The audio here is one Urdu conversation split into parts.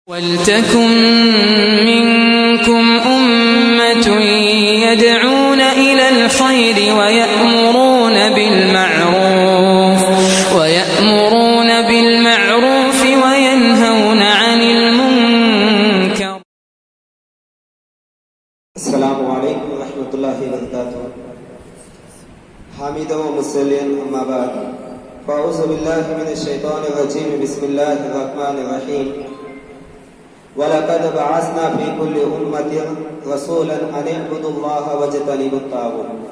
وَلْتَكُن مِّنكُمْ أُمَّةٌ يَدْعُونَ إِلَى الْخَيْرِ وَيَأْمُرُونَ بِالْمَعْرُوفِ وَيَنْهَوْنَ عَنِ الْمُنكَرِ. السلام علیکم ورحمۃ اللہ وبرکاتہ. حامد و مسلم اما بعد فاعوذ باللہ من الشیطان الرجیم. بسم اللہ الرحمن الرحیم. وَلَقَدْ بَعَثْنَا فِي كُلِّ أُمَّةٍ رَسُولًا أَنِ اعْبُدُوا اللَّهَ وَاجْتَنِبُوا الطَّاغُوتَ.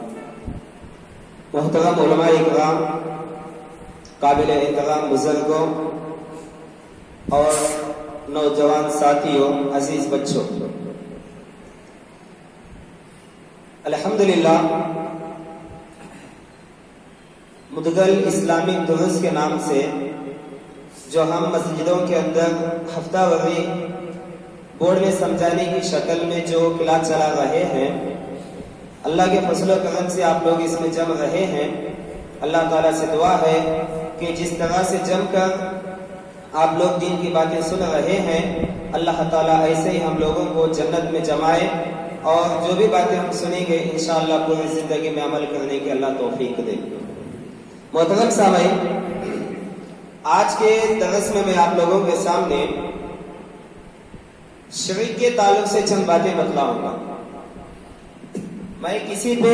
محترم علماء اکرام، قابل احترام بزرگوں اور نوجوان ساتھیوں، عزیز بچوں، الحمدللہ مدغل اسلامک دروس کے نام سے جو ہم مسجدوں کے اندر ہفتہ واری بورڈ میں سمجھانے کی شکل میں جو کلاس چلا رہے ہیں، اللہ کے فضل و کرم سے آپ لوگ اس میں جم رہے ہیں. اللہ تعالیٰ سے دعا ہے کہ جس طرح سے جم کر آپ لوگ دین کی باتیں سن رہے ہیں، اللہ تعالیٰ ایسے ہی ہم لوگوں کو جنت میں جمائے اور جو بھی باتیں ہم سنیں گے انشاءاللہ پوری زندگی میں عمل کرنے کی اللہ توفیق دے. محترم سامعین، آج کے درس میں آپ لوگوں کے سامنے شرک کے تعلق سے چند باتیں بتلاؤں گا. میں کسی پہ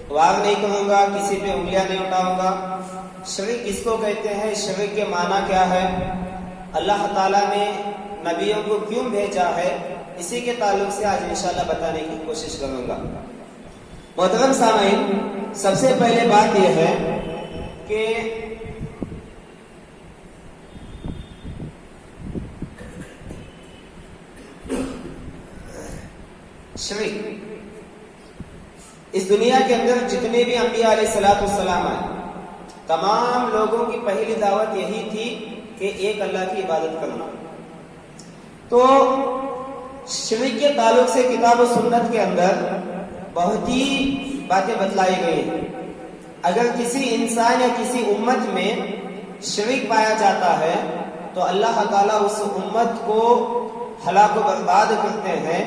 وار نہیں کروں گا، کسی پہ انگلیاں نہیں اٹھاؤں گا. شرک کس کو کہتے ہیں، شرک کے معنی کیا ہے، اللہ تعالیٰ نے نبیوں کو کیوں بھیجا ہے، اسی کے تعلق سے آج انشاءاللہ بتانے کی کوشش کروں گا. محترم سامعین، سب سے پہلے بات یہ ہے کہ شرک اس دنیا کے اندر جتنے بھی انبیاء علیہ السلام آئے، تمام لوگوں کی پہلی دعوت یہی تھی کہ ایک اللہ کی عبادت کرنا. تو شرک کے تعلق سے کتاب و سنت کے اندر بہت ہی باتیں بتلائی گئی ہیں. اگر کسی انسان یا کسی امت میں شرک پایا جاتا ہے تو اللہ تعالیٰ اس امت کو ہلاک و برباد کرتے ہیں.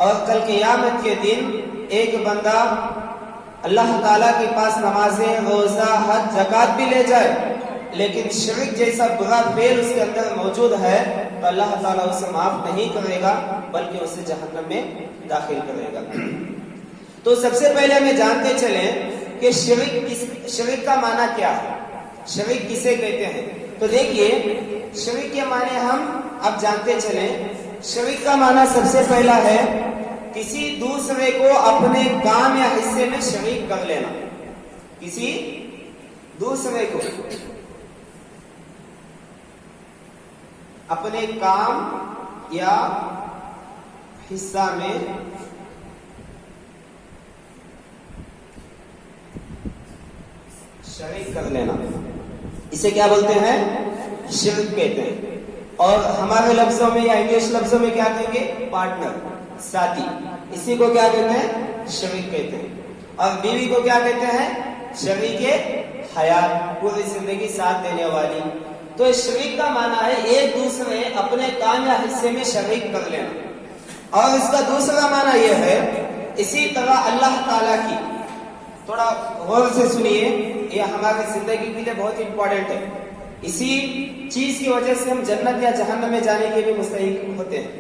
اور کل قیامت کے دن ایک بندہ اللہ تعالیٰ کے پاس نمازیں، روزہ، حج، زکوٰۃ بھی لے جائے، لیکن شرک جیسا برا فعل اس کے اندر موجود ہے تو اللہ تعالیٰ اسے معاف نہیں کرے گا بلکہ اسے جہنم میں داخل کرے گا. تو سب سے پہلے ہمیں جانتے چلیں کہ شرک کا معنی کیا ہے، شرک کسے کہتے ہیں. تو دیکھیے، شرک کے معنی ہم اب جانتے چلیں. شرک کا معنی سب سے پہلا ہے کسی دوسرے کو اپنے کام یا حصے میں شریک کر لینا. کسی دوسرے کو اپنے کام یا حصہ میں شریک کر لینا، اسے کیا بولتے ہیں، شرک کہتے ہیں. اور ہمارے لفظوں میں یا انگلش لفظوں میں کیا کہیں گے، پارٹنر، ساتھی. اسی کو کیا کہتے ہیں، شریک کہتے ہیں. اور بیوی کو کیا کہتے ہیں، شریک حیات، پوری زندگی ساتھ دینے والی. تو شریک کا معنی ہے ایک دوسرے اپنے کام یا حصے میں شریک کر لینا. اور اس کا دوسرا معنی یہ ہے، اسی طرح اللہ تعالیٰ کی، تھوڑا غور سے سنیے، یہ ہماری زندگی کے لیے بہت امپورٹنٹ ہے. اسی چیز کی وجہ سے ہم جنت یا جہنم میں جانے کے بھی مستحق ہوتے ہیں.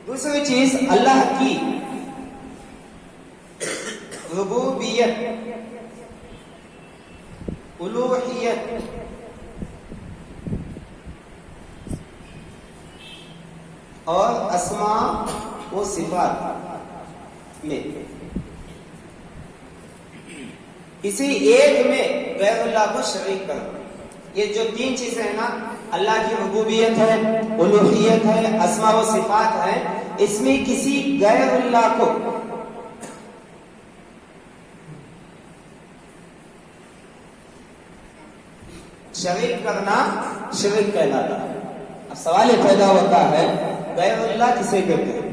دوسری چیز اللہ کی ربوبیت، الوہیت، اور اسماء و صفات میں کسی ایک میں غیر اللہ کو شریک کرنا. یہ جو تین چیزیں ہیں نا، اللہ کی ربوبیت ہے، الوہیت ہے، اسماء و صفات ہے، اس میں کسی غیر اللہ کو شریک کرنا شرک کہلاتا ہے. اب سوال یہ پیدا ہوتا ہے، غیر اللہ کسے کہتے ہیں،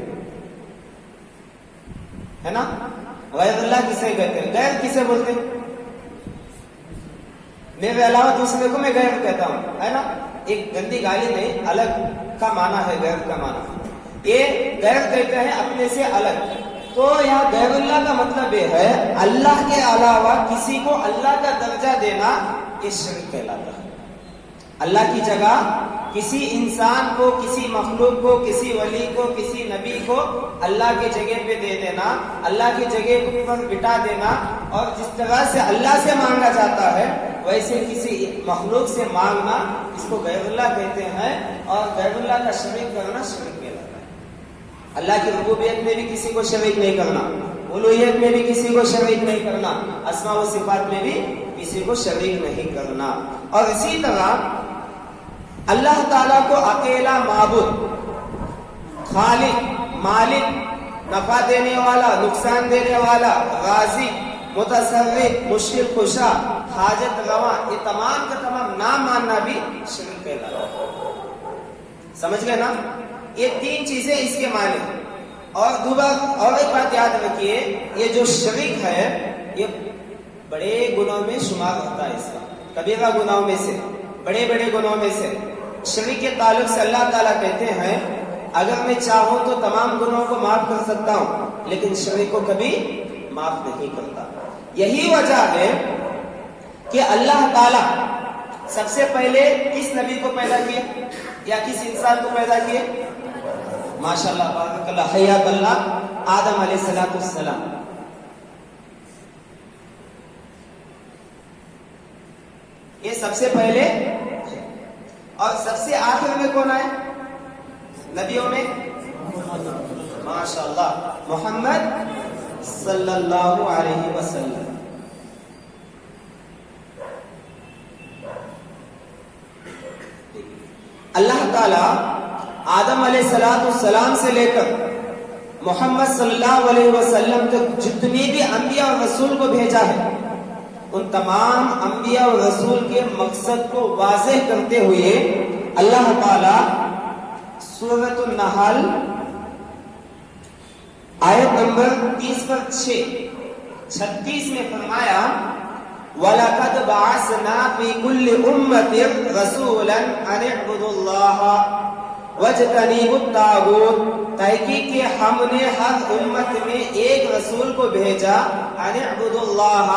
ہے نا، غیر اللہ کسے کہتے ہیں، غیر کسے بولتے ہیں، میرے علاوہ دوسرے کو میں غیر کہتا ہوں، ہے نا. ایک گندی گالی نہیں، الگ کا معنی ہے غیر کا معنی، یہ غیر کہتے ہیں اپنے سے الگ۔ تو یہاں غیر اللہ کا مطلب یہ ہے اللہ کے علاوہ کسی کو اللہ کا درجہ دینا، یہ شرک کہلاتا ہے۔ اللہ کی جگہ کسی انسان کو، کسی مخلوق کو، کسی ولی کو، کسی نبی کو اللہ کی جگہ پہ دے دینا، اللہ کی جگہ پر بٹا دینا، اور جس طرح سے اللہ سے مانگا جاتا ہے ویسے کسی مخلوق سے مانگنا، اس کو غیر اللہ کہتے ہیں، اور غیر اللہ کا شریک کرنا شرک کہلاتا ہے۔ اللہ کی ربوبیت میں بھی کسی کو شریک نہیں کرنا، الوہیت میں بھی کسی کو شریک نہیں کرنا، اسماء و صفات میں بھی کسی کو شریک نہیں کرنا۔ اور اسی طرح اللہ تعالیٰ کو اکیلا معبود، خالق، مالک، نفع دینے والا، نقصان دینے والا، غازی، متصرف، مشکل کشا، حاجت رواں، یہ تمام کا تمام نام ماننا بھی شرک کہلاتا ہے۔ سمجھ گئے نا؟ یہ تین چیزیں اس کے معنی ہیں۔ اور ایک بات یاد رکھیے، یہ جو شرک ہے یہ بڑے گناہوں میں شمار ہوتا ہے، اس کا کبیرہ گناہوں میں سے، بڑے بڑے گناہوں میں سے۔ شرک کے تعلق سے اللہ تعالیٰ کہتے ہیں اگر میں چاہوں تو تمام گناہوں کو معاف کر سکتا ہوں، لیکن شرک کو کبھی معاف نہیں کرتا۔ یہی وجہ ہے کہ اللہ تعالیٰ سب سے پہلے کس نبی کو پیدا کیے یا کس انسان کو پیدا کیے؟ ماشاءاللہ، بارک اللہ، حیات اللہ، آدم علیہ السلام۔ یہ سب سے پہلے، اور سب سے آخر میں کون آئے نبیوں میں؟ ماشاءاللہ، محمد صلی اللہ علیہ وسلم۔ اللہ تعالیٰ آدم علیہ السلام سے لے کر محمد صلی اللہ علیہ وسلم تک جتنی بھی انبیاء اور رسول کو بھیجا ہے، ان تمام انبیاء اور رسول کے مقصد کو واضح کرتے ہوئے اللہ تعالیٰ سورۃ النحل آیت نمبر 36 میں فرمایا وَلَقَدْ بَعَثْنَا فِي كُلِّ أُمَّةٍ رَسُولًا أَنِ اعْبُدُوا اللَّهَ وَاجْتَنِبُوا الطَّاغُوتَ، تحقیق کہ ہم نے ہر امت میں ایک رسول کو بھیجا، ان اعبدوا اللہ،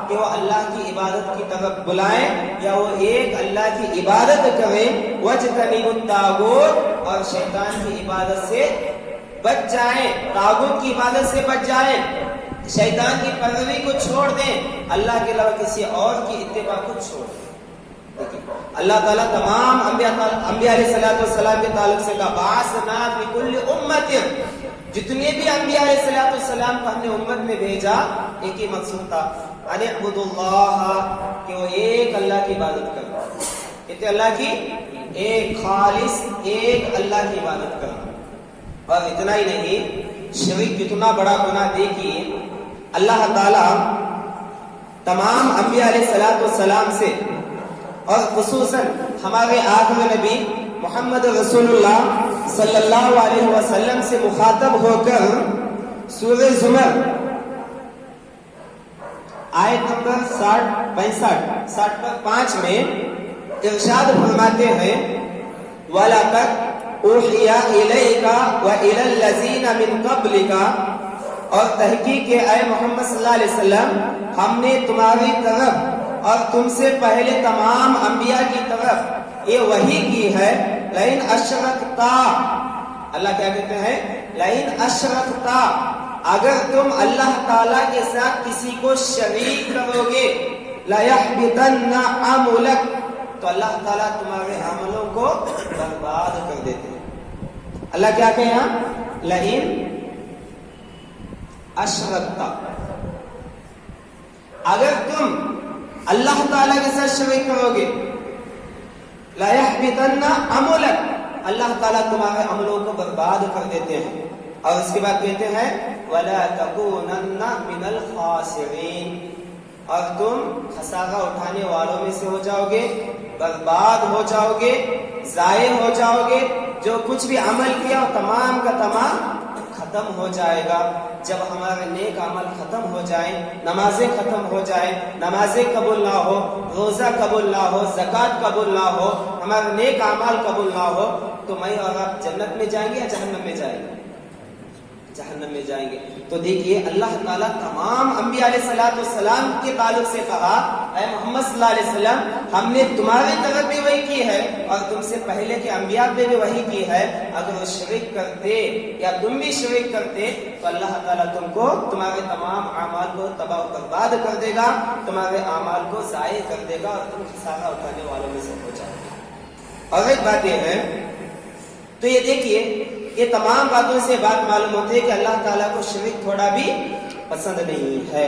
کہ وہ اللہ کی عبادت کی طرف بلائیں یا وہ ایک اللہ کی عبادت کریں، واجتنبوا الطاغوت، اور شیطان کی عبادت سے بچ جائیں، طاغوت کی عبادت سے بچ جائیں، شیطان کی پیروی کو چھوڑ دیں، اللہ کے علاوہ کسی اور کی اتباع کو چھوڑ دیں۔ اللہ تعالیٰ تمام انبیاء علیہ السلام کے تعلق سے کہا بَعَثْنَا فِي كُلِّ أُمَّةٍ، جتنے بھی انبیاء علیہ السلام کو ہم نے امت میں بھیجا، ایک ہی مقصود تھا، أَنِ اعْبُدُوا اللَّهَ، کہ وہ ایک اللہ کی عبادت کرنا، کہتے اللہ کی ایک خالص ایک اللہ کی عبادت کرنا۔ اور اتنا ہی نہیں، شرک کتنا بڑا گناہ، دیکھیے اللہ تعالیٰ تمام انبیاء علیہ السلام سے اور خصوصاً ہمارے آخری نبی محمد رسول اللہ صلی اللہ علیہ وسلم سے مخاطب ہو کر سورہ زمر آیت نمبر 65 میں ارشاد فرماتے ہیں وَلَقَدْ أُوحِيَ إِلَيْكَ وَإِلَى الَّذِينَ مِن قَبْلِكَ، اور تحقیق کہ اے محمد صلی اللہ علیہ وسلم ہم نے تمہاری طرف اور تم سے پہلے تمام انبیاء کی طرف یہ وحی کی ہے لئن اشرکتا، اللہ کیا کہتے ہیں؟ لئن اشرکتا، اگر تم اللہ تعالیٰ کے ساتھ کسی کو شریک کرو گے، لَيَحْبِطَنَّ عَمَلَكَ، تو اللہ تعالیٰ تمہارے عملوں کو برباد کر دیتے ہیں۔ اللہ کیا کہے یہاں؟ لئن اشرکتا، اگر تم اللہ تعالیٰ کے ساتھ شریک کرو گے، لا يحبطن عملك، اللہ تعالیٰ تمہارے عملوں کو برباد کر دیتے ہیں۔ اور اس کے بعد کہتے ہیں ولا تکونن من الخاسرین، اور تم خسارہ اٹھانے والوں میں سے ہو جاؤ گے، برباد ہو جاؤ گے، ضائع ہو جاؤ گے، جو کچھ بھی عمل کیا وہ تمام کا تمام ختم ہو جائے گا، جب ہمارے نیک عمل ختم ہو جائیں، نمازیں ختم ہو جائیں، نمازیں قبول نہ ہو، روزہ قبول نہ ہو، زکوٰۃ قبول نہ ہو، ہمارے نیک اعمال قبول نہ ہو، تو میں اور آپ جنت میں جائیں گے یا جہنم میں جائیں گے؟ جہنم میں جائیں گے۔ تو دیکھیے اللہ تعالیٰ تمام انبیاء علیہ السلام کے تعلق سے کہا، اے محمد صلی اللہ علیہ وسلم، ہم نے تمہاری طرف بھی وہی کی ہے اور تم سے پہلے کے انبیاء پہ بھی وہی کی ہے، اگر وہ شرک کرتے یا تم بھی شرک کرتے تو اللہ تعالیٰ تم کو تمہارے تمام اعمال کو تباہ و برباد کر دے گا، تمہارے اعمال کو ضائع کر دے گا اور تم خسارہ اٹھانے والوں میں سے ہو جائے گا۔ اور ایک بات یہ ہے، تو یہ دیکھیے یہ تمام باتوں سے بات معلوم ہوتی ہے کہ اللہ تعالیٰ کو شرک تھوڑا بھی پسند نہیں ہے۔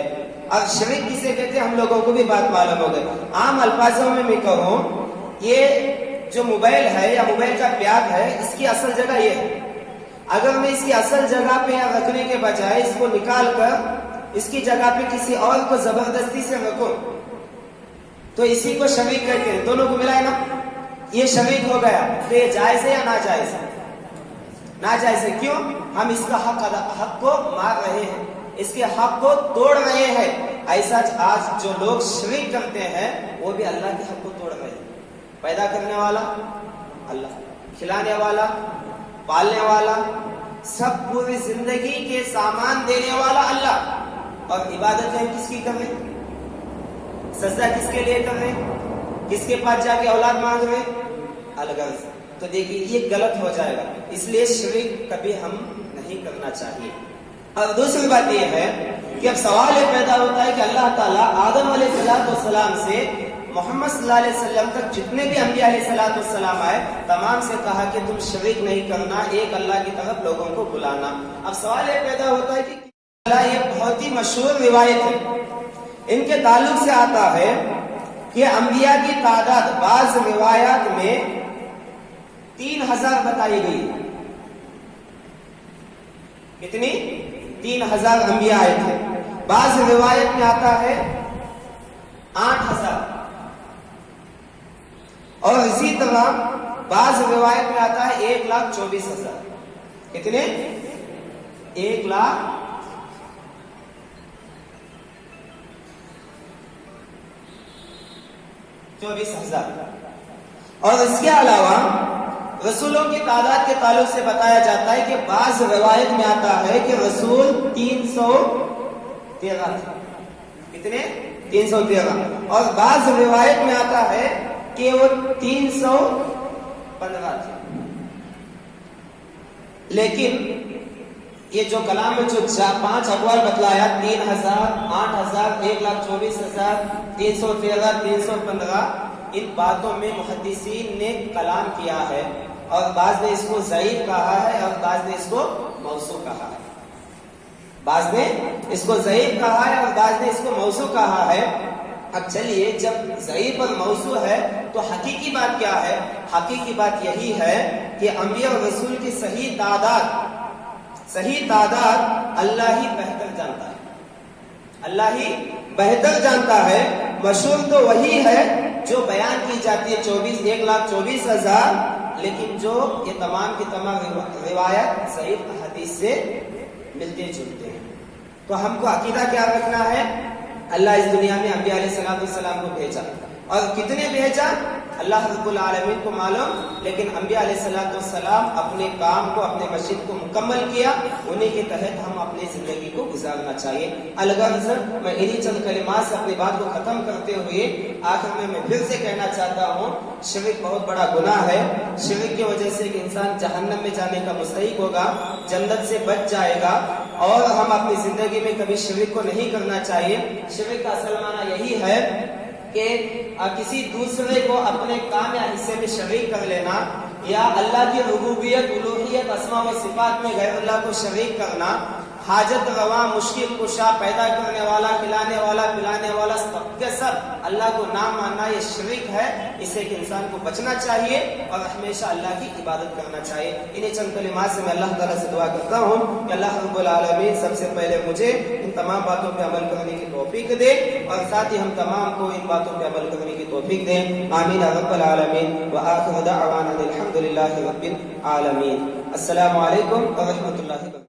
اور شرک کسے کہتے ہیں ہم لوگوں کو بھی بات معلوم ہو گئی۔ عام الفاظوں میں کہوں، یہ جو موبائل ہے یا موبائل کا پیاگ ہے، اس کی اصل جگہ یہ ہے۔ اگر میں اس کی اصل جگہ پہ رکھنے کے بجائے اس کو نکال کر اس کی جگہ پہ کسی اور کو زبردستی سے رکھوں تو اسی کو شریک کہتے ہیں۔ دونوں کو ملائے نا، یہ شریک ہو گیا، تو یہ جائز ہے یا ناجائز ہے؟ ناجائز ہے۔ کیوں؟ ہم اس کا حق کو مار رہے ہیں، اس کے حق کو توڑ رہے ہیں۔ ایسا آج جو لوگ شریک کرتے ہیں وہ بھی اللہ کے حق کو توڑ رہے ہیں۔ پیدا کرنے والا اللہ، کھلانے والا، پالنے والا، سب پوری زندگی کے سامان دینے والا اللہ، اور عبادت ہم کس کی کر رہے ہیں؟ سجدہ کس کے لیے کر رہے ہیں؟ کس کے پاس جا کے اولاد مانگ رہے ہیں؟ الغرض۔ تو دیکھیے یہ غلط ہو جائے گا، اس لیے شرک کبھی ہم نہیں کرنا چاہیے۔ اور دوسری بات یہ ہے کہ اب سوال یہ پیدا ہوتا ہے کہ اللہ تعالیٰ آدم علیہ السلام سے محمد صلی اللہ علیہ وسلم تک جتنے بھی انبیاء علیہ السلام آئے، تمام سے کہا کہ تم شریک نہیں کرنا، ایک اللہ کی طرف لوگوں کو بلانا۔ اب سوال یہ پیدا ہوتا ہے کہ یہ بہت ہی مشہور روایت ہے، ان کے تعلق سے آتا ہے کہ انبیاء کی تعداد بعض روایات میں 3000 بتائی گئی۔ کتنی؟ 3000 انبیاء آئے تھے۔ بعض روایت میں آتا ہے 8000، اور اسی طرح بعض روایت میں آتا ہے 1,24,000۔ کتنے؟ 1,24,000۔ اور اس کے علاوہ رسولوں کی تعداد کے تعلق سے بتایا جاتا ہے کہ بعض روایت میں آتا ہے کہ رسول 313 تھے۔ کتنے؟ 313۔ اور بعض روایت میں آتا ہے کہ وہ 315 تھے۔ لیکن یہ جو کلام میں جو 5 اقوال بتلایا، 3000، 8000، 1,24,000، 313، 315، ان باتوں میں محدثین نے کلام کیا ہے، اور بعض نے اس کو ضعیف کہا ہے اور بعض نے اس کو موضوع کہا ہے۔ بعض نے اس کو ضعیف کہا ہے اور بعض نے اس کو موضوع کہا ہے۔ اب چلیے، جب ضعیف اور موضوع ہے تو حقیقی بات کیا ہے؟ حقیقی بات یہی ہے کہ انبیاء اور رسول کی صحیح تعداد اللہ ہی بہتر جانتا ہے، اللہ ہی بہتر جانتا ہے۔ مشہور تو وہی ہے جو بیان کی جاتی ہے 1,24,000، لیکن جو یہ تمام کی تمام روایت صحیح حدیث سے ملتے جلتے ہیں۔ تو ہم کو عقیدہ کیا رکھنا ہے؟ اللہ اس دنیا میں انبیاء علیہ السلام کو بھیجا، اور کتنے بھیجا اللہ رب العالمین کو معلوم، لیکن انبیاء علیہ السلام اپنے کام کو، اپنے مشن کو مکمل کیا، انہیں کے تحت ہم اپنی زندگی کو گزارنا چاہیے۔ الغرض میں انہی چند کلمات سے اپنی بات کو ختم کرتے ہوئے آخر میں پھر سے کہنا چاہتا ہوں، شرک بہت بڑا گناہ ہے۔ شرک کی وجہ سے کہ انسان جہنم میں جانے کا مستحق ہوگا، جنت سے بچ جائے گا، اور ہم اپنی زندگی میں کبھی شرک کو نہیں کرنا چاہیے۔ شرک کا اصل معنی یہی ہے کہ کسی دوسرے کو اپنے کام یا حصے میں شریک کر لینا، یا اللہ کی ربوبیت، الوہیت، اسماء و صفات میں غیر اللہ کو شریک کرنا، حاجت روا، مشکل کشا، پیدا کرنے والا، کھلانے والا، پلانے والا، سب کے سب اللہ کو نام ماننا، یہ شرک ہے۔ اس سے کہ انسان کو بچنا چاہیے اور ہمیشہ اللہ کی عبادت کرنا چاہیے۔ انہیں چند کلمات سے میں اللہ تعالیٰ سے دعا کرتا ہوں کہ اللہ رب العالمین سب سے پہلے مجھے ان تمام باتوں پہ عمل کرنے کی توفیق دے، اور ساتھ ہی ہم تمام کو ان باتوں پہ عمل کرنے کی توفیق دے۔ آمین رب العالمین، وآخر دعوانا الحمد للہ رب العالمین۔ السلام علیکم ورحمۃ اللہ وبرکاتہ۔